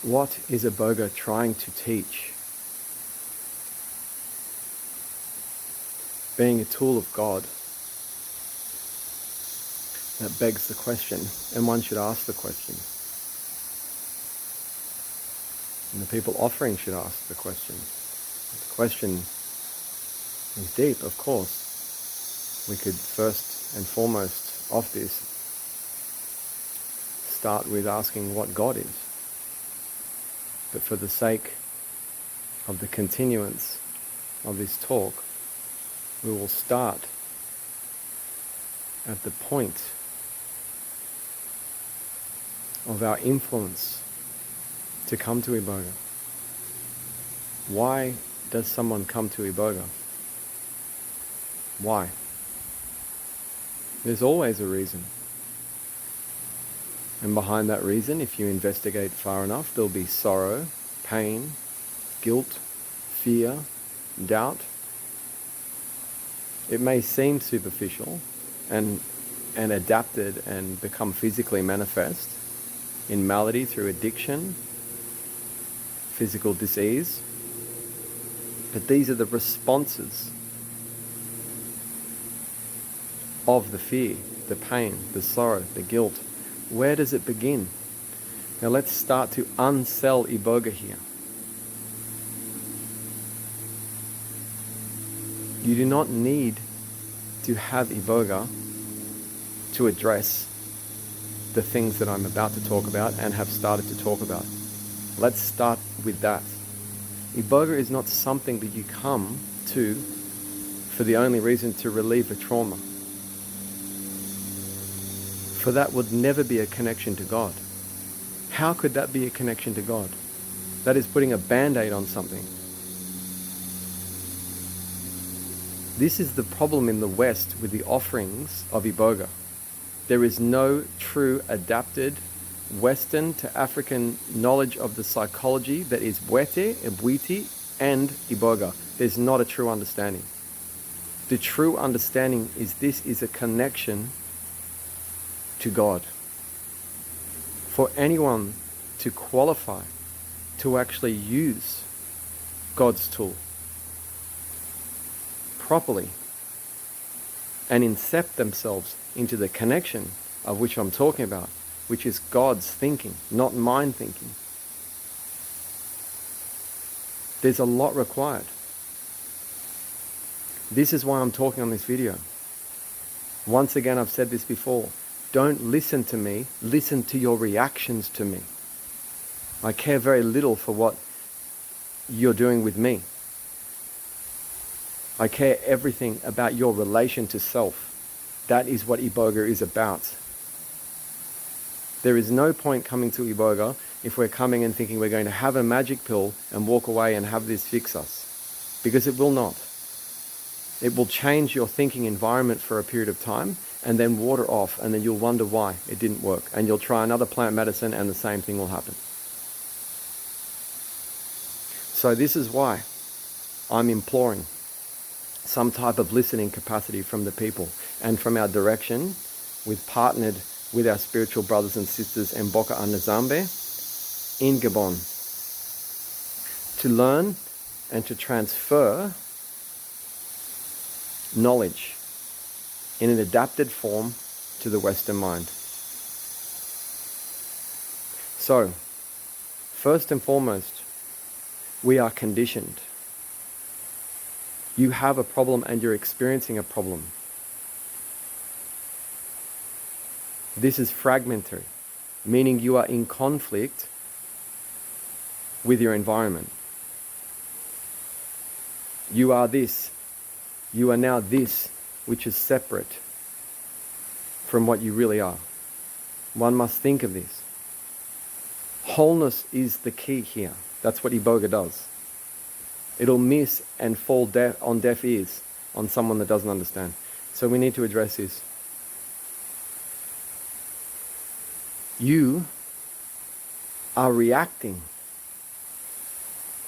What is Iboga trying to teach? Being a tool of God, that begs the question, and one should ask the question. And the people offering should ask the question. The question is deep, of course. We could first and foremost of this start with asking what God is. But for the sake of the continuance of this talk, we will start at the point of our influence to come to Iboga. Why does someone come to Iboga? Why? There's always a reason. And behind that reason, if you investigate far enough, there'll be sorrow, pain, guilt, fear, doubt. It may seem superficial and adapted and become physically manifest in malady through addiction, physical disease. But these are the responses of the fear, the pain, the sorrow, the guilt. Where does it begin? Now let's start to unsell Iboga here. You do not need to have Iboga to address the things that I'm about to talk about and have started to talk about. Let's start with that. Iboga is not something that you come to for the only reason to relieve a trauma. For that would never be a connection to God. How could that be a connection to God? That is putting a band-aid on something. This is the problem in the West with the offerings of Iboga. There is no true adapted Western to African knowledge of the psychology that is Bwiti and Iboga. There's not a true understanding. The true understanding is this is a connection to God. For anyone to qualify to actually use God's tool properly and incept themselves into the connection of which I'm talking about, which is God's thinking, not mind thinking. There's a lot required. This is why I'm talking on this video. Once again, I've said this before. Don't listen to me, listen to your reactions to me. I care very little for what you're doing with me. I care everything about your relation to self. That is what Iboga is about. There is no point coming to Iboga if we're coming and thinking we're going to have a magic pill and walk away and have this fix us. Because it will not. It will change your thinking environment for a period of time and then water off, and then you'll wonder why it didn't work. And you'll try another plant medicine and the same thing will happen. So this is why I'm imploring some type of listening capacity from the people and from our direction. We've partnered with our spiritual brothers and sisters in Mboka and Nzambe in Gabon to learn and to transfer knowledge in an adapted form to the Western mind. So, first and foremost, we are conditioned. You have a problem and you're experiencing a problem. This is fragmentary, meaning you are in conflict with your environment. You are this. You are now this, which is separate from what you really are. One must think of this. Wholeness is the key here. That's what Iboga does. It'll miss and fall on deaf ears on someone that doesn't understand. So we need to address this. You are reacting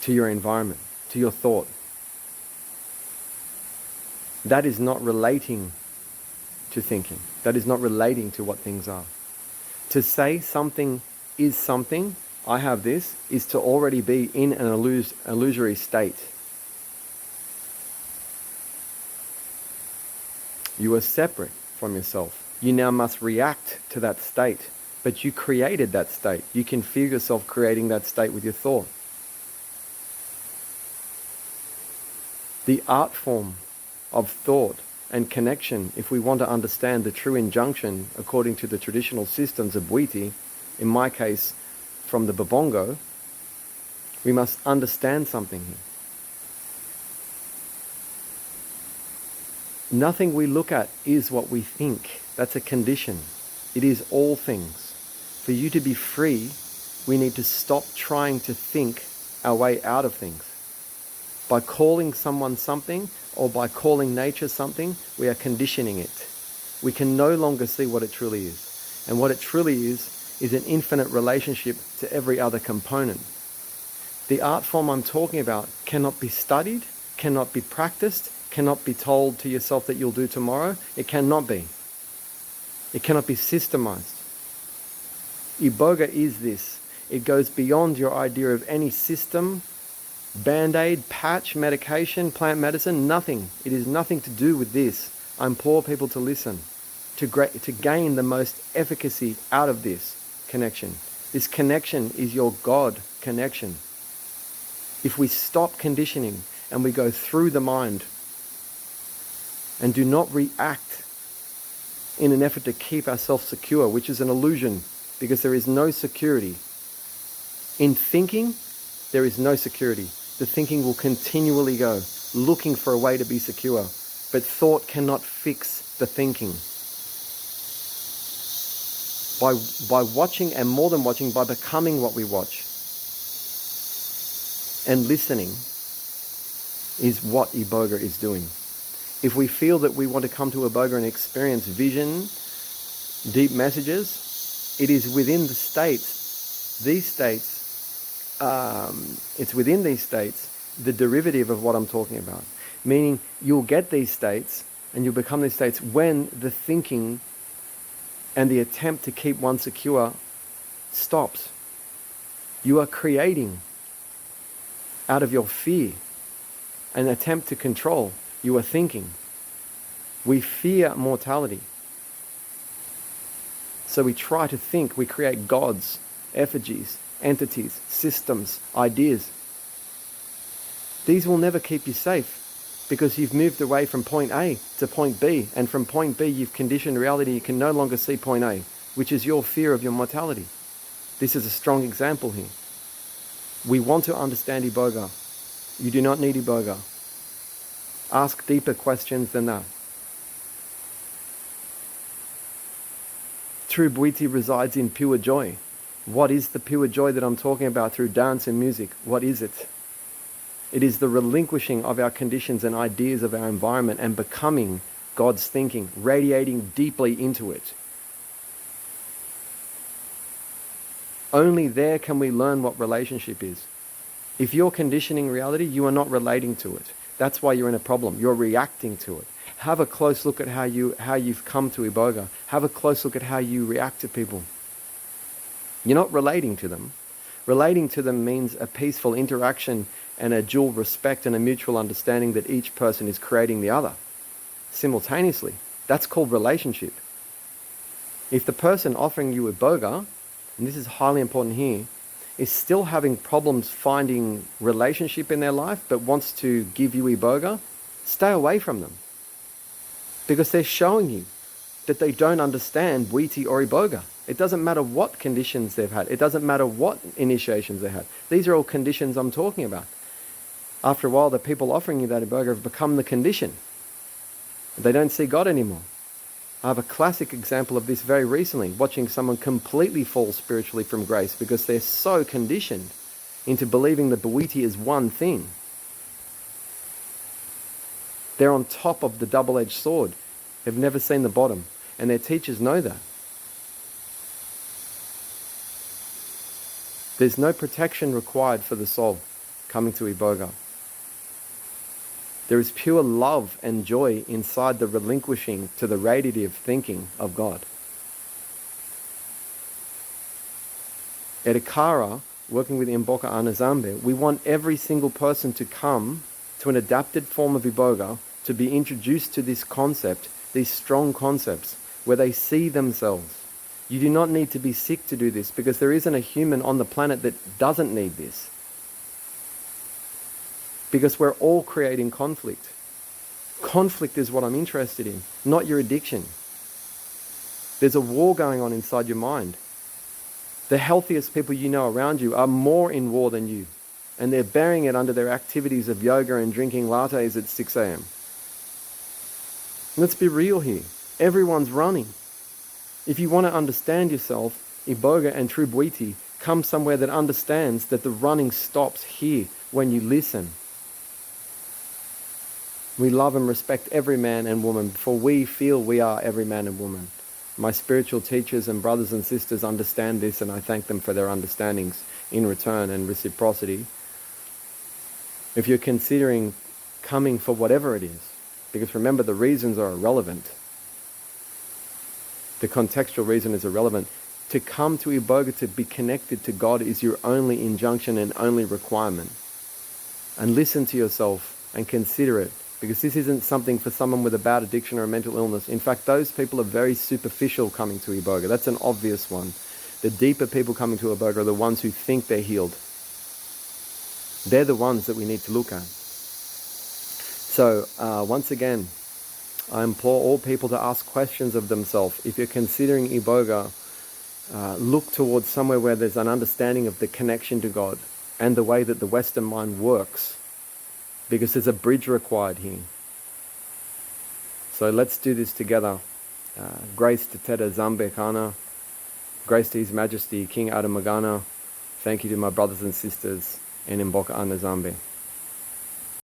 to your environment, to your thought. That is not relating to thinking. That is not relating to what things are. To say something is something I have this, is to already be in an illusory state. You are separate from yourself. You now must react to that state. But you created that state. You can feel yourself creating that state with your thought. The art form of thought and connection, if we want to understand the true injunction according to the traditional systems of Bwiti, in my case from the Babongo, we must understand something here. Nothing we look at is what we think. That's a condition. It is all things. For you to be free, we need to stop trying to think our way out of things. By calling someone something, or by calling nature something, we are conditioning it. We can no longer see what it truly is. And what it truly is an infinite relationship to every other component. The art form I'm talking about cannot be studied, cannot be practiced, cannot be told to yourself that you'll do tomorrow. It cannot be. It cannot be systemized. Iboga is this. It goes beyond your idea of any system, band-aid, patch, medication, plant medicine, nothing. It is nothing to do with this. I implore people to listen, to gain the most efficacy out of this connection. This connection is your God connection. If we stop conditioning and we go through the mind and do not react in an effort to keep ourselves secure, which is an illusion, because there is no security. In thinking, there is no security. The thinking will continually go, looking for a way to be secure. But thought cannot fix the thinking. By watching, and more than watching, by becoming what we watch. And listening is what Iboga is doing. If we feel that we want to come to Iboga and experience vision, deep messages, it is within the states, it's within these states, the derivative of what I'm talking about. Meaning you'll get these states and you'll become these states when the thinking and the attempt to keep one secure stops. You are creating out of your fear, an attempt to control. You are thinking. We fear mortality. So we try to think, we create gods, effigies, entities, systems, ideas. These will never keep you safe because you've moved away from point A to point B, and from point B you've conditioned reality. You can no longer see point A, which is your fear of your mortality. This is a strong example here. We want to understand Iboga. You do not need Iboga. Ask deeper questions than that. True Bwiti resides in pure joy. What is the pure joy that I'm talking about through dance and music? What is it? It is the relinquishing of our conditions and ideas of our environment and becoming God's thinking, radiating deeply into it. Only there can we learn what relationship is. If you're conditioning reality, you are not relating to it. That's why you're in a problem. You're reacting to it. Have a close look at how you've come to Iboga. Have a close look at how you react to people. You're not relating to them. Relating to them means a peaceful interaction and a dual respect and a mutual understanding that each person is creating the other simultaneously. That's called relationship. If the person offering you Iboga, and this is highly important here, is still having problems finding relationship in their life but wants to give you Iboga, stay away from them. Because they're showing you that they don't understand Bwiti or Iboga. It doesn't matter what conditions they've had. It doesn't matter what initiations they had. These are all conditions I'm talking about. After a while, the people offering you that Iboga have become the condition. They don't see God anymore. I have a classic example of this very recently, watching someone completely fall spiritually from grace because they're so conditioned into believing that Bwiti is one thing. They're on top of the double-edged sword. They've never seen the bottom, and their teachers know that. There's no protection required for the soul coming to Iboga. There is pure love and joy inside the relinquishing to the radiative thinking of God. Edikara working with Iboga Anazambe, we want every single person to come to an adapted form of Iboga, to be introduced to this concept, these strong concepts, where they see themselves. You do not need to be sick to do this, because there isn't a human on the planet that doesn't need this. Because we're all creating conflict. Conflict is what I'm interested in, not your addiction. There's a war going on inside your mind. The healthiest people you know around you are more in war than you. And they're bearing it under their activities of yoga and drinking lattes at 6 a.m. Let's be real here. Everyone's running. If you want to understand yourself, Iboga and true Bwiti come somewhere that understands that the running stops here when you listen. We love and respect every man and woman, for we feel we are every man and woman. My spiritual teachers and brothers and sisters understand this, and I thank them for their understandings in return and reciprocity. If you're considering coming for whatever it is, because remember, the reasons are irrelevant. The contextual reason is irrelevant. To come to Iboga, to be connected to God, is your only injunction and only requirement. And listen to yourself and consider it, because this isn't something for someone with a bad addiction or a mental illness. In fact, those people are very superficial coming to Iboga. That's an obvious one. The deeper people coming to Iboga are the ones who think they're healed. They're the ones that we need to look at. So, once again, I implore all people to ask questions of themselves. If you're considering Iboga, look towards somewhere where there's an understanding of the connection to God and the way that the Western mind works, because there's a bridge required here. So let's do this together. Grace to Teda Zambe Kana, grace to His Majesty King Adamagana. Thank you to my brothers and sisters in Mboka Ana Zambe.